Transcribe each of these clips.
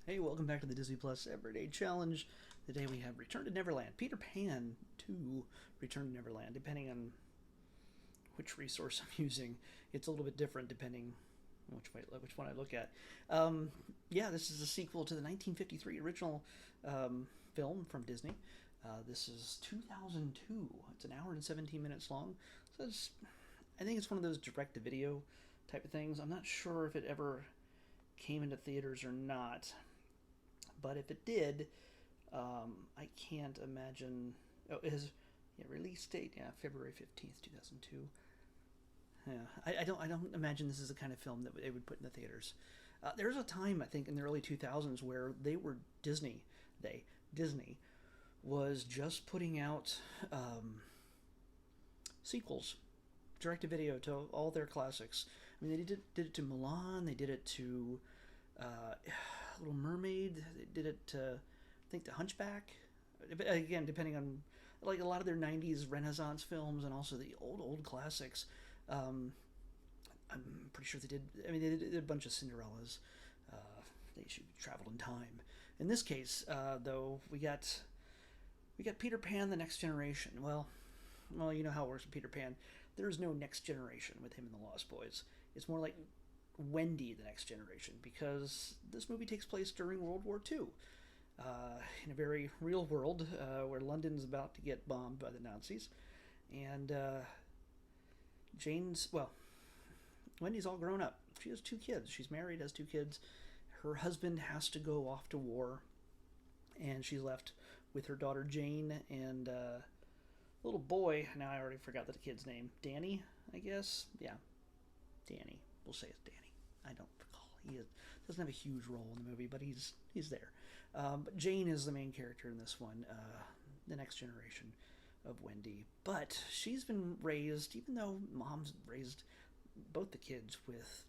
Hey, welcome back to the Disney Plus Everyday Challenge. Today we have Return to Neverland, Peter Pan 2, Return to Neverland. Depending on which resource I'm using, it's a little bit different depending on which one I look at. Yeah, this is a sequel to the 1953 original film from Disney. This is 2002. It's an hour and 17 minutes long. So I think it's one of those direct-to-video type of things. I'm not sure if it ever came into theaters or not. But if it did, I can't imagine. Oh, it has release date. Yeah, February 15th, 2002. Yeah, I don't imagine this is the kind of film that they would put in the theaters. There was a time I think in the early 2000s where Disney was just putting out sequels, direct to video to all their classics. I mean, they did it to Milan. They did it to Little Mermaid. They did it to, I think, The Hunchback. Again, depending on like a lot of their '90s Renaissance films and also the old classics. I'm pretty sure they did. I mean, they did a bunch of Cinderellas. Uh, they traveled in time. In this case, though, we got Peter Pan, the Next Generation. Well, you know how it works with Peter Pan. There's no next generation with him and the Lost Boys. It's more like Wendy, the Next Generation, because this movie takes place during World War II, in a very real world where London's about to get bombed by the Nazis, and Wendy's all grown up. She has two kids. She's married, has two kids. Her husband has to go off to war, and she's left with her daughter Jane and a little boy. Now I already forgot the kid's name. Danny, I guess. Yeah, Danny. We'll say it's Danny. I don't recall. Doesn't have a huge role in the movie, but he's there. But Jane is the main character in this one, the next generation of Wendy. But she's been raised, even though mom's raised both the kids with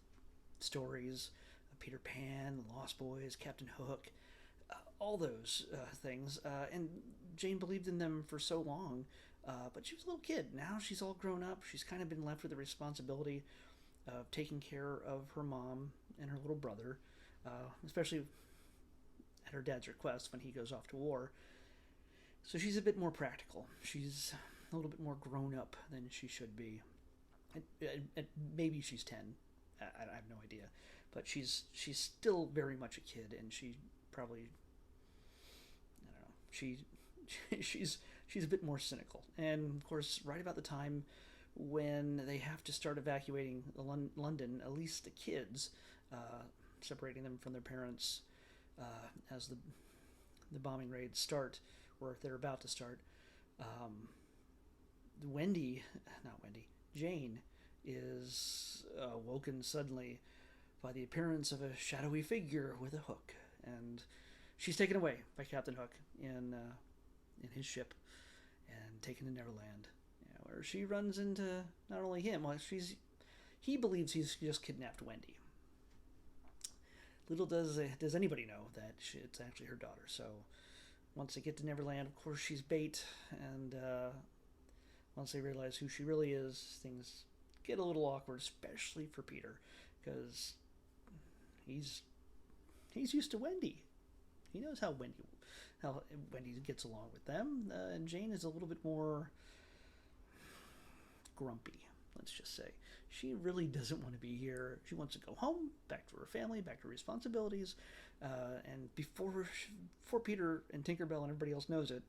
stories of Peter Pan, the Lost Boys, Captain Hook, all those things. And Jane believed in them for so long, but she was a little kid. Now she's all grown up. She's kind of been left with the responsibility of taking care of her mom and her little brother, especially at her dad's request when he goes off to war. So she's a bit more practical. She's a little bit more grown up than she should be. Maybe she's 10. I have no idea. But she's still very much a kid, and she probably, I don't know, she's a bit more cynical. And of course, right about the time when they have to start evacuating London, at least the kids, separating them from their parents as the bombing raids start, or if they're about to start. Jane is woken suddenly by the appearance of a shadowy figure with a hook, and she's taken away by Captain Hook in his ship and taken to Neverland, where she runs into not only him. He believes he's just kidnapped Wendy. Little does anybody know that it's actually her daughter. So once they get to Neverland, of course she's bait, and once they realize who she really is, things get a little awkward, especially for Peter, because he's used to Wendy. He knows how Wendy gets along with them, and Jane is a little bit more grumpy. Let's just say she really doesn't want to be here. She wants to go home, back to her family, back to her responsibilities, and before Peter and Tinkerbell and everybody else knows it,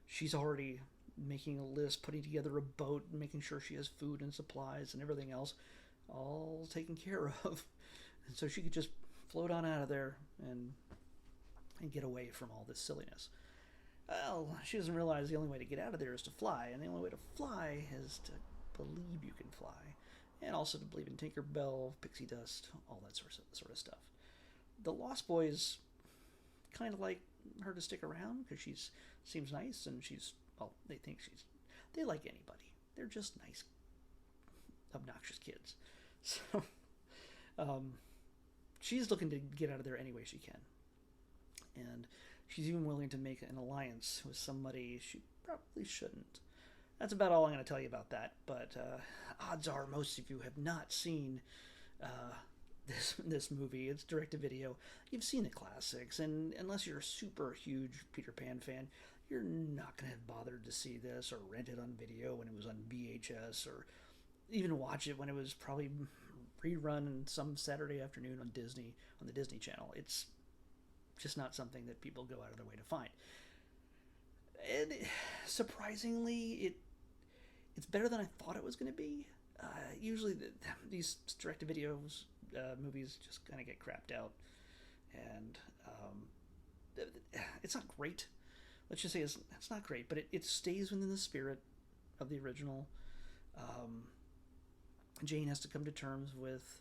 she's already making a list, putting together a boat, making sure she has food and supplies and everything else all taken care of, and so she could just float on out of there and get away from all this silliness. Well, she doesn't realize the only way to get out of there is to fly, and the only way to fly is to believe you can fly, and also to believe in Tinkerbell, pixie dust, all that sort of stuff. The Lost Boys kind of like her to stick around because she seems nice, and they like anybody. They're just nice, obnoxious kids. So she's looking to get out of there any way she can, and she's even willing to make an alliance with somebody she probably shouldn't. That's about all I'm going to tell you about that, but odds are most of you have not seen this movie. It's direct to video. You've seen the classics, and unless you're a super huge Peter Pan fan, you're not going to have bothered to see this or rent it on video when it was on VHS, or even watch it when it was probably rerun some Saturday afternoon on Disney, on the Disney Channel. It's just not something that people go out of their way to find. And surprisingly, it's better than I thought it was going to be. Usually these direct-to-video movies just kind of get crapped out, and it's not great. Let's just say it's not great, but it stays within the spirit of the original. Jane has to come to terms with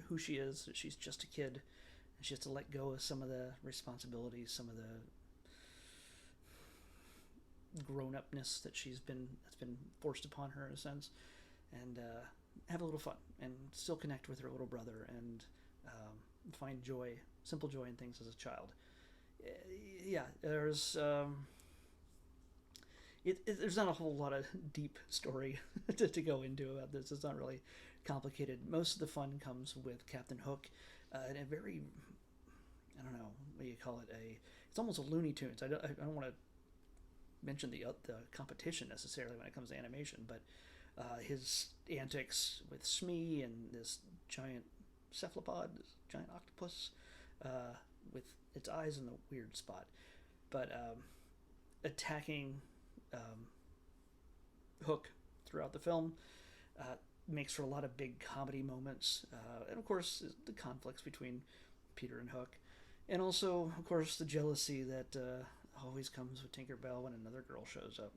who she is. She's just a kid, and she has to let go of some of the responsibilities, some of the grown-upness that's been forced upon her in a sense, and have a little fun and still connect with her little brother and find simple joy in things as a child. Yeah, there's not a whole lot of deep story to go into about this. It's not really complicated. Most of the fun comes with Captain Hook, and a very, I don't know, what do you call it? It's almost a Looney Tunes. I don't want to mention the competition necessarily when it comes to animation, but his antics with Smee and this giant cephalopod, this giant octopus with its eyes in the weird spot, but attacking Hook throughout the film makes for a lot of big comedy moments, and of course the conflicts between Peter and Hook, and also of course the jealousy that always comes with Tinkerbell when another girl shows up.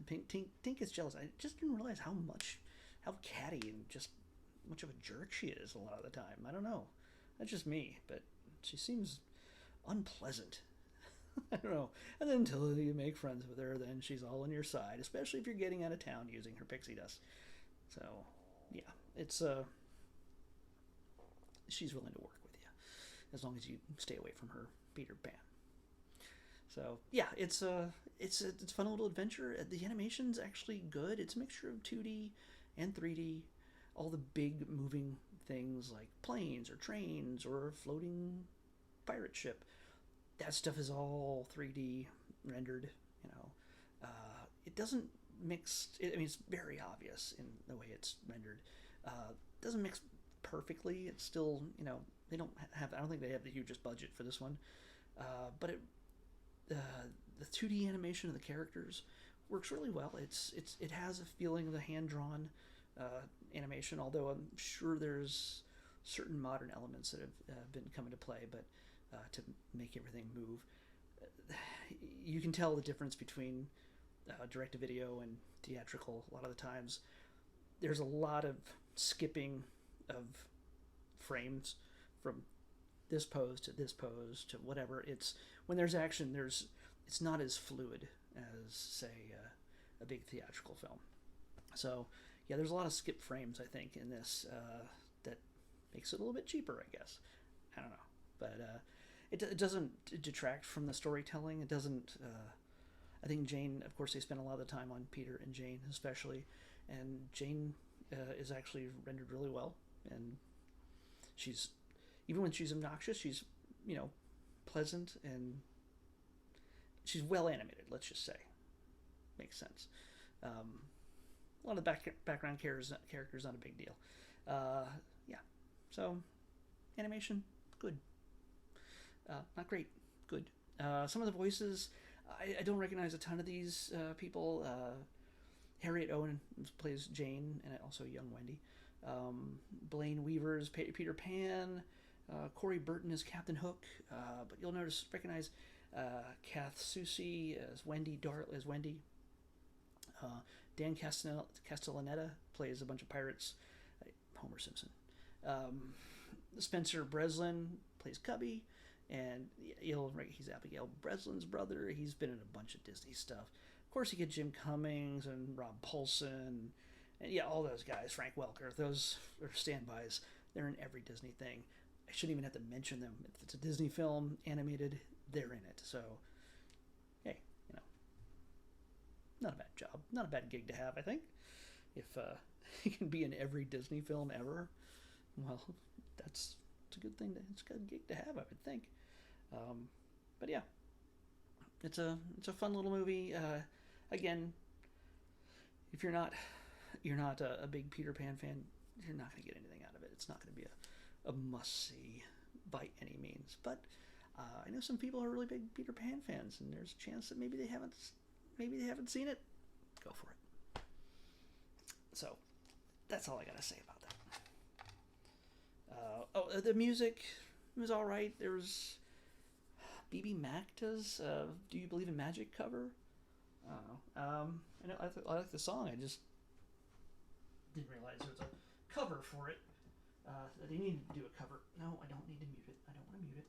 Tink is jealous. I just didn't realize how catty and just much of a jerk she is a lot of the time. I don't know. That's just me, but she seems unpleasant. I don't know. And then until you make friends with her, then she's all on your side, especially if you're getting out of town using her pixie dust. So, yeah, it's she's willing to work with you as long as you stay away from her Peter Pan. So yeah, it's a fun little adventure. The animation's actually good. It's a mixture of 2D and 3D. All the big moving things like planes or trains or a floating pirate ship, that stuff is all 3D rendered. It doesn't mix. It's very obvious in the way it's rendered. It doesn't mix perfectly. It's still, they don't have. I don't think they have the hugest budget for this one, but the 2D animation of the characters works really well. It has a feeling of the hand-drawn animation, although I'm sure there's certain modern elements that have been come into play, but to make everything move. You can tell the difference between direct-to-video and theatrical a lot of the times. There's a lot of skipping of frames from this pose to whatever. It's when there's action, it's not as fluid as, say, a big theatrical film. So yeah, there's a lot of skip frames, I think, in this that makes it a little bit cheaper, I guess. I don't know, but it doesn't detract from the storytelling. It doesn't. I think Jane, of course, they spend a lot of the time on Peter and Jane, especially, and Jane is actually rendered really well, and she's, even when she's obnoxious, she's pleasant, and she's well animated. Let's just say, makes sense. A lot of the background characters not a big deal. Yeah, so animation good. Not great, good. Some of the voices, I don't recognize a ton of these people. Harriet Owen plays Jane, and also young Wendy. Blaine Weaver is Peter Pan. Corey Burton is Captain Hook. But you'll recognize Kath Soucie as Wendy. Dan Castellaneta plays a bunch of pirates. Homer Simpson. Spencer Breslin plays Cubby. And he's Abigail Breslin's brother. He's been in a bunch of Disney stuff. Of course, you get Jim Cummings and Rob Paulson, and yeah, all those guys. Frank Welker. Those are standbys. They're in every Disney thing. I shouldn't even have to mention them. If it's a Disney film, animated, they're in it. So, hey, not a bad job. Not a bad gig to have, I think. If he can be in every Disney film ever. Well, it's a good thing. It's a good gig to have, I would think. But yeah, it's a fun little movie. Again, if you're not a big Peter Pan fan, you're not going to get anything out of it. It's not going to be a must see by any means. But I know some people are really big Peter Pan fans, and there's a chance that maybe they haven't seen it. Go for it. So that's all I gotta say about that. The music was all right. There was BB Macta's "Do You Believe in Magic" cover. I know I like the song. I just didn't realize there was a cover for it. That they needed to do a cover. No, I don't need to mute it. I don't want to mute it.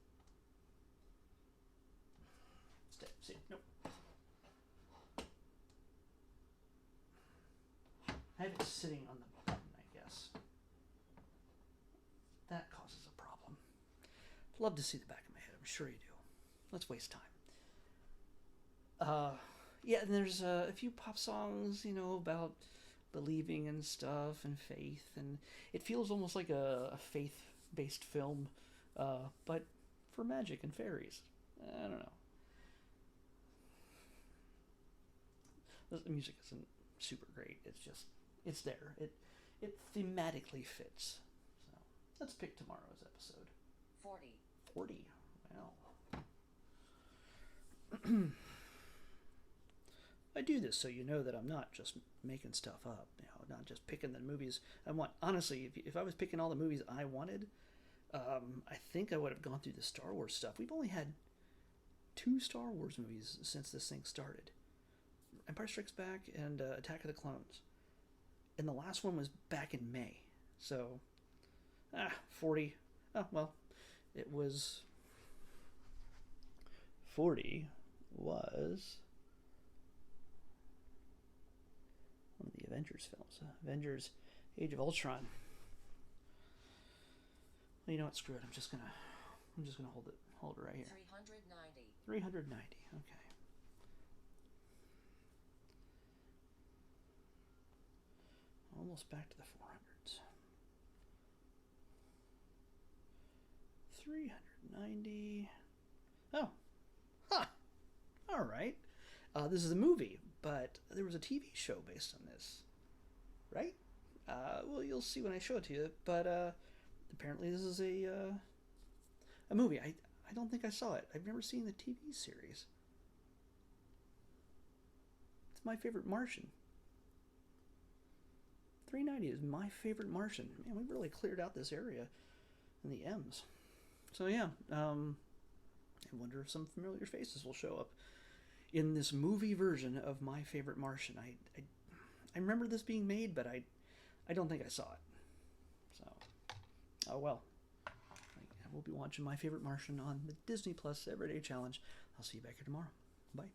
See, nope. I have it sitting on the button, I guess. That causes a problem. Love to see the back of my head. I'm sure you do. Let's waste time. Yeah, and there's a few pop songs, about believing and stuff and faith, and it feels almost like a faith-based film, but for magic and fairies. I don't know. The music isn't super great. It's there. It thematically fits. So let's pick tomorrow's episode. 40. 40. Wow. I do this so you know that I'm not just making stuff up. Not just picking the movies I want. Honestly, if I was picking all the movies I wanted, I think I would have gone through the Star Wars stuff. We've only had 2 Star Wars movies since this thing started. Empire Strikes Back and Attack of the Clones. And the last one was back in May. So, 40. Oh, well, it was... 40 was one of the Avengers films. Avengers Age of Ultron. Well, you know what? Screw it. I'm just gonna hold it right here. 390. 390. Okay. Almost back to the 400s. 390. Oh. Huh. All right. This is a movie, but there was a TV show based on this. Right? Well, you'll see when I show it to you, but apparently this is a movie. I don't think I saw it. I've never seen the TV series. It's My Favorite Martian. 390 is My Favorite Martian. Man, we really cleared out this area in the M's. So yeah, I wonder if some familiar faces will show up in this movie version of My Favorite Martian. I remember this being made, but I don't think I saw it. So, oh well. I will be watching My Favorite Martian on the Disney Plus Everyday Challenge. I'll see you back here tomorrow. Bye.